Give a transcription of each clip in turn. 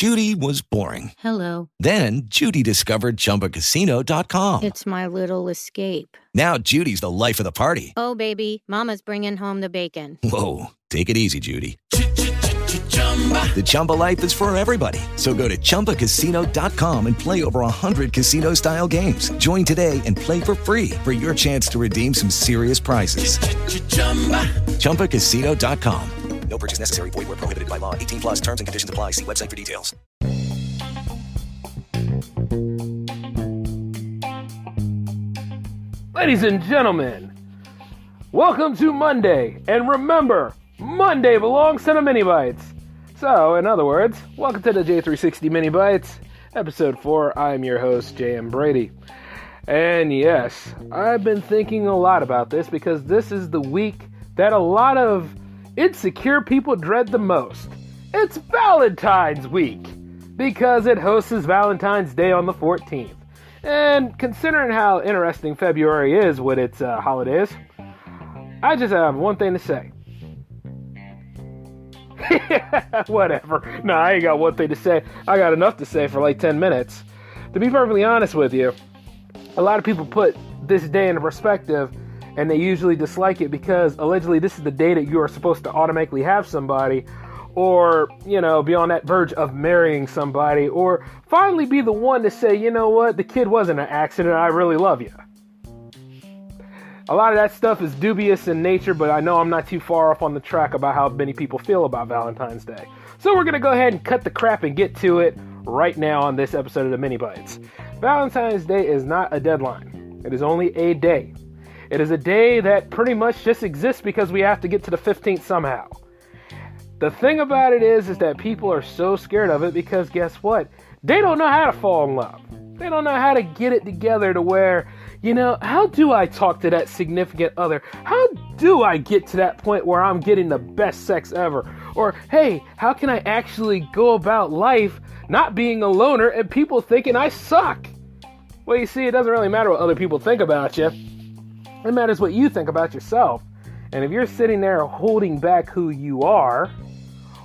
Judy was boring. Hello. Then Judy discovered ChumbaCasino.com. It's my little escape. Now Judy's the life of the party. Oh, baby, mama's bringing home the bacon. Whoa, take it easy, Judy. The Chumba life is for everybody. So go to ChumbaCasino.com and play over 100 casino-style games. Join today and play for free for your chance to redeem some serious prizes. ChumbaCasino.com. No purchase necessary. Void where prohibited by law. 18 plus terms and conditions apply. See website for details. Ladies and gentlemen, welcome to Monday. And remember, Monday belongs to the Mini Bites. So, in other words, welcome to the J360 Mini Bites, episode 4. I'm your host, J.M. Brady. And yes, I've been thinking a lot about this because this is the week that a lot of insecure people dread the most. It's Valentine's week because it hosts Valentine's Day on the 14th. And considering how interesting February is with its holidays, I just have one thing to say. Whatever. No, I ain't got one thing to say. I got enough to say for like 10 minutes. To be perfectly honest with you, a lot of people put this day into perspective and they usually dislike it because allegedly this is the day that you are supposed to automatically have somebody or, you know, be on that verge of marrying somebody or finally be the one to say, you know what, the kid wasn't an accident, I really love you. A lot of that stuff is dubious in nature, but I know I'm not too far off on the track about how many people feel about Valentine's Day. So we're going to go ahead and cut the crap and get to it right now on this episode of the Mini Bites. Valentine's Day is not a deadline. It is only a day. It is a day that pretty much just exists because we have to get to the 15th somehow. The thing about it is that people are so scared of it because guess what? They don't know how to fall in love. They don't know how to get it together to where, you know, how do I talk to that significant other? How do I get to that point where I'm getting the best sex ever? Or, hey, how can I actually go about life not being a loner and people thinking I suck? Well, you see, it doesn't really matter what other people think about you. It matters what you think about yourself. And if you're sitting there holding back who you are,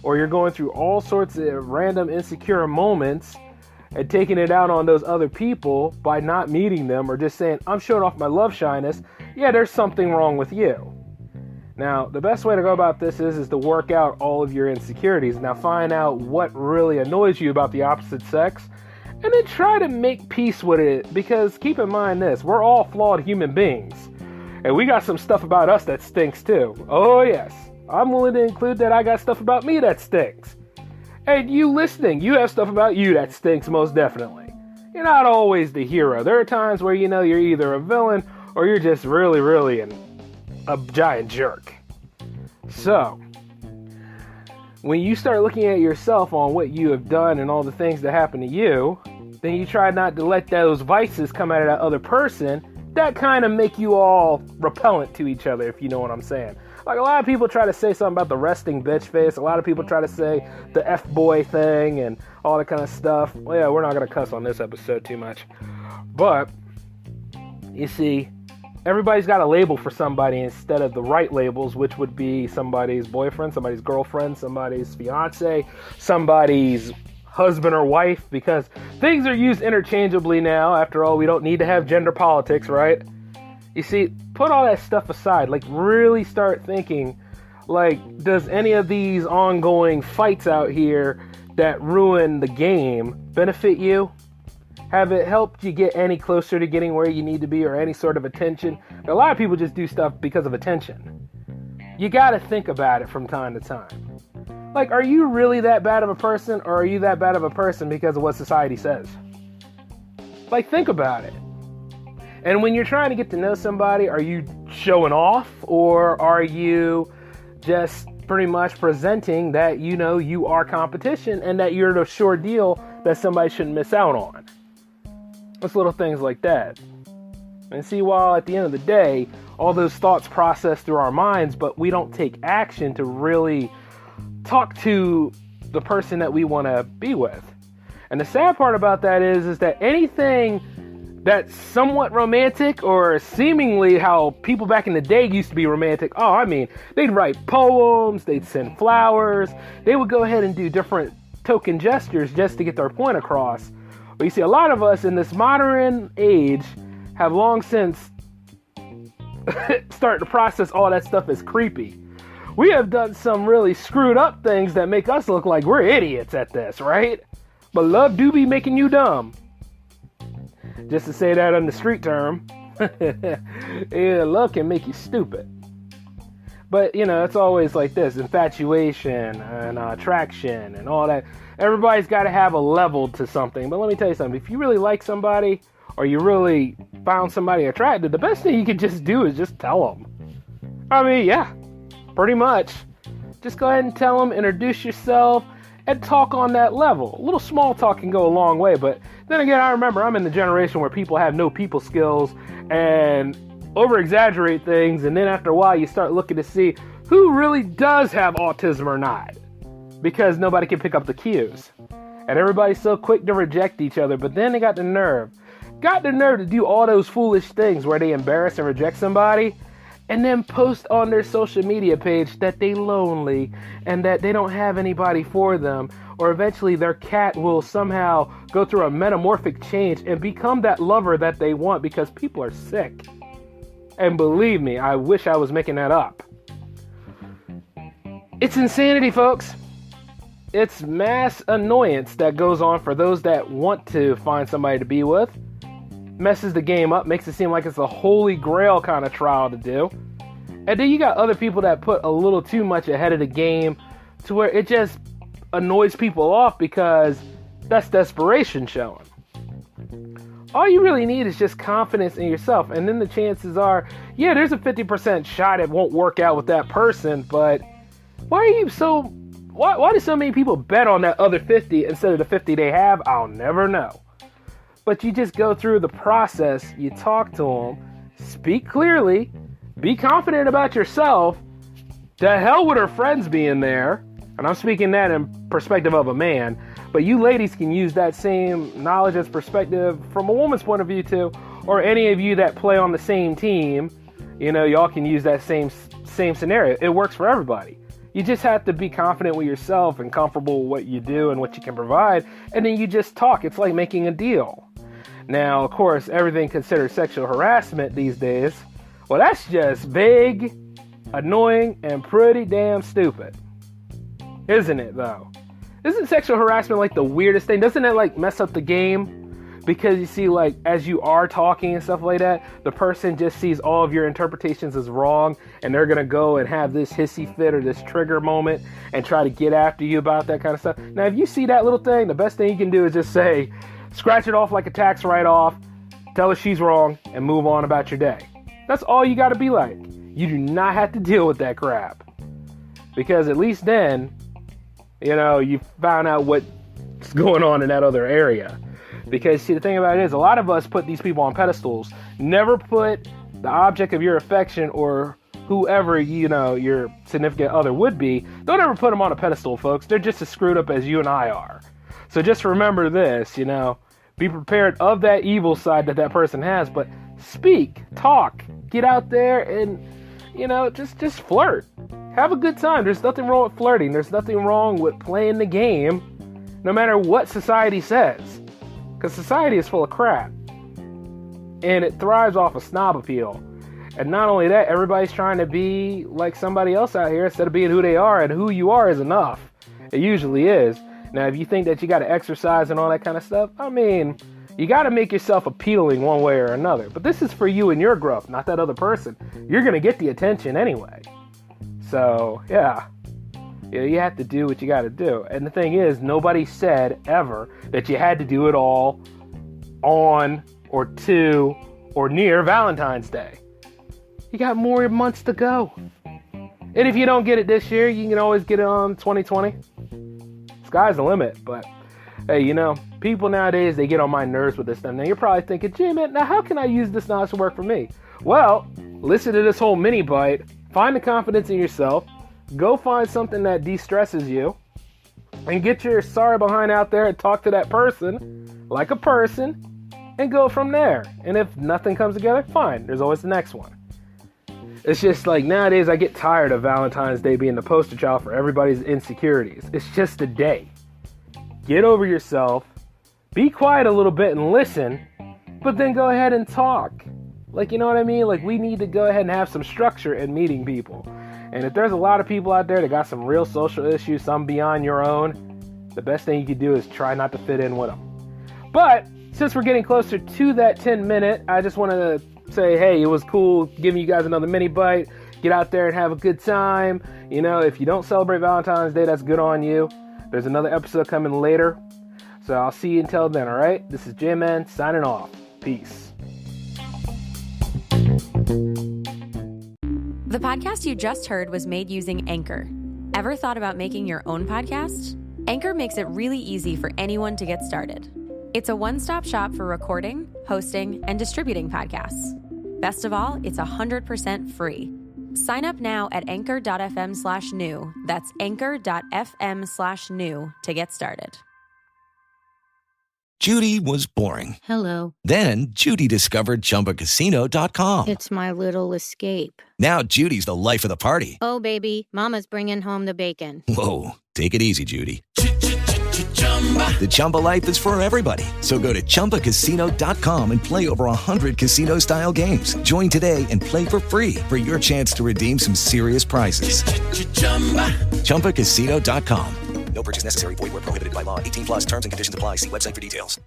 or you're going through all sorts of random insecure moments and taking it out on those other people by not meeting them or just saying, I'm showing off my love shyness, yeah, there's something wrong with you. Now, the best way to go about this is to work out all of your insecurities. Now, find out what really annoys you about the opposite sex, and then try to make peace with it, because keep in mind this, we're all flawed human beings, and we got some stuff about us that stinks too. Oh yes, I'm willing to include that I got stuff about me that stinks. And you listening, you have stuff about you that stinks most definitely. You're not always the hero. There are times where you know you're either a villain or you're just really a giant jerk. So, when you start looking at yourself on what you have done and all the things that happen to you, then you try not to let those vices come out of that other person that kind of make you all repellent to each other, if you know what I'm saying. Like, a lot of people try to say something about the resting bitch face. A lot of people try to say the F-boy thing and all that kind of stuff. Well, yeah, we're not going to cuss on this episode too much. But, you see, everybody's got a label for somebody instead of the right labels, which would be somebody's boyfriend, somebody's girlfriend, somebody's fiance, somebody's husband or wife, because things are used interchangeably now. After all, we don't need to have gender politics, right? You see, put all that stuff aside. Like, really start thinking, like, does any of these ongoing fights out here that ruin the game benefit you? Have it helped you get any closer to getting where you need to be or any sort of attention? A lot of people just do stuff because of attention. You gotta think about it from time to time. Like, are you really that bad of a person, or are you that bad of a person because of what society says? Like, think about it. And when you're trying to get to know somebody, are you showing off, or are you just pretty much presenting that, you know, you are competition and that you're the sure deal that somebody shouldn't miss out on? It's little things like that. And see, while at the end of the day, all those thoughts process through our minds, but we don't take action to really talk to the person that we want to be with. And the sad part about that is that anything that's somewhat romantic, or seemingly how people back in the day used to be romantic, they'd write poems, they'd send flowers, they would go ahead and do different token gestures just to get their point across. But you see, a lot of us in this modern age have long since started to process all that stuff as creepy. We have done some really screwed up things that make us look like we're idiots at this, right? But love do be making you dumb. Just to say that on the street term. Yeah, love can make you stupid. But, you know, it's always like this. Infatuation and attraction and all that. Everybody's got to have a level to something. But let me tell you something. If you really like somebody or you really found somebody attractive, the best thing you can just do is just tell them. I mean, yeah, pretty much. Just go ahead and tell them, introduce yourself, and talk on that level. A little small talk can go a long way. But then again, I remember I'm in the generation where people have no people skills and over-exaggerate things, and then after a while you start looking to see who really does have autism or not, because nobody can pick up the cues, and everybody's so quick to reject each other. But then they got the nerve to do all those foolish things where they embarrass and reject somebody and then post on their social media page that they lonely and that they don't have anybody for them, or eventually their cat will somehow go through a metamorphic change and become that lover that they want, because people are sick. And believe me, I wish I was making that up. It's insanity, folks. It's mass annoyance that goes on for those that want to find somebody to be with. Messes the game up, makes it seem like it's a holy grail kind of trial to do. And then you got other people that put a little too much ahead of the game to where it just annoys people off because that's desperation showing. All you really need is just confidence in yourself. And then the chances are, yeah, there's a 50% shot it won't work out with that person. But why do so many people bet on that other 50 instead of the 50 they have? I'll never know. But you just go through the process. You talk to them, speak clearly, be confident about yourself. To hell with her friends being there. And I'm speaking that in perspective of a man. But you ladies can use that same knowledge as perspective from a woman's point of view too. Or any of you that play on the same team, you know, y'all can use that same scenario. It works for everybody. You just have to be confident with yourself and comfortable with what you do and what you can provide. And then you just talk. It's like making a deal. Now, of course, everything considered sexual harassment these days, well, that's just vague, annoying, and pretty damn stupid. Isn't it, though? Isn't sexual harassment like the weirdest thing? Doesn't it like mess up the game? Because you see, like, as you are talking and stuff like that, the person just sees all of your interpretations as wrong, and they're going to go and have this hissy fit or this trigger moment and try to get after you about that kind of stuff. Now, if you see that little thing, the best thing you can do is just say, scratch it off like a tax write-off, tell her she's wrong, and move on about your day. That's all you got to be like. You do not have to deal with that crap. Because at least then, you know, you found out what's going on in that other area. Because, see, the thing about it is, a lot of us put these people on pedestals. Never put the object of your affection or whoever, you know, your significant other would be. Don't ever put them on a pedestal, folks. They're just as screwed up as you and I are. So just remember this, you know. Be prepared of that evil side that person has. But speak, talk, get out there and, you know, just flirt. Have a good time. There's nothing wrong with flirting. There's nothing wrong with playing the game, no matter what society says. Because society is full of crap. And it thrives off of snob appeal. And not only that, everybody's trying to be like somebody else out here instead of being who they are, and who you are is enough. It usually is. Now, if you think that you got to exercise and all that kind of stuff, I mean, you got to make yourself appealing one way or another. But this is for you and your growth, not that other person. You're going to get the attention anyway. So, yeah, you have to do what you got to do. And the thing is, nobody said ever that you had to do it all on or to or near Valentine's Day. You got more months to go. And if you don't get it this year, you can always get it on 2020. Sky's the limit. But, hey, you know, people nowadays, they get on my nerves with this stuff. Now, you're probably thinking, gee, man, now how can I use this knowledge to work for me? Well, listen to this whole mini bite. Find the confidence in yourself. Go find something that de-stresses you. And get your sorry behind out there and talk to that person like a person. And go from there. And if nothing comes together, fine. There's always the next one. It's just like nowadays I get tired of Valentine's Day being the poster child for everybody's insecurities. It's just a day. get over yourself, be quiet a little bit and listen, but then go ahead and talk. Like, you know what I mean? Like, we need to go ahead and have some structure in meeting people. And if there's a lot of people out there that got some real social issues, some beyond your own, the best thing you could do is try not to fit in with them. But since we're getting closer to that 10-minute, I just wanted to say, hey, it was cool giving you guys another mini bite. Get out there and have a good time. You know, if you don't celebrate Valentine's Day, that's good on you. There's another episode coming later. So I'll see you until then, all right? This is J-Man signing off. Peace. The podcast you just heard was made using Anchor. Ever thought about making your own podcast? Anchor makes it really easy for anyone to get started. It's a one-stop shop for recording, hosting, and distributing podcasts. Best of all, it's 100% free. Sign up now at anchor.fm/new. That's anchor.fm/new to get started. Judy was boring. Hello. Then Judy discovered ChumbaCasino.com. It's my little escape. Now Judy's the life of the party. Oh, baby, mama's bringing home the bacon. Whoa, take it easy, Judy. The Chumba life is for everybody. So go to ChumbaCasino.com and play over 100 casino-style games. Join today and play for free for your chance to redeem some serious prizes. ChumbaCasino.com. No purchase necessary. Void where prohibited by law. 18+ terms and conditions apply. See website for details.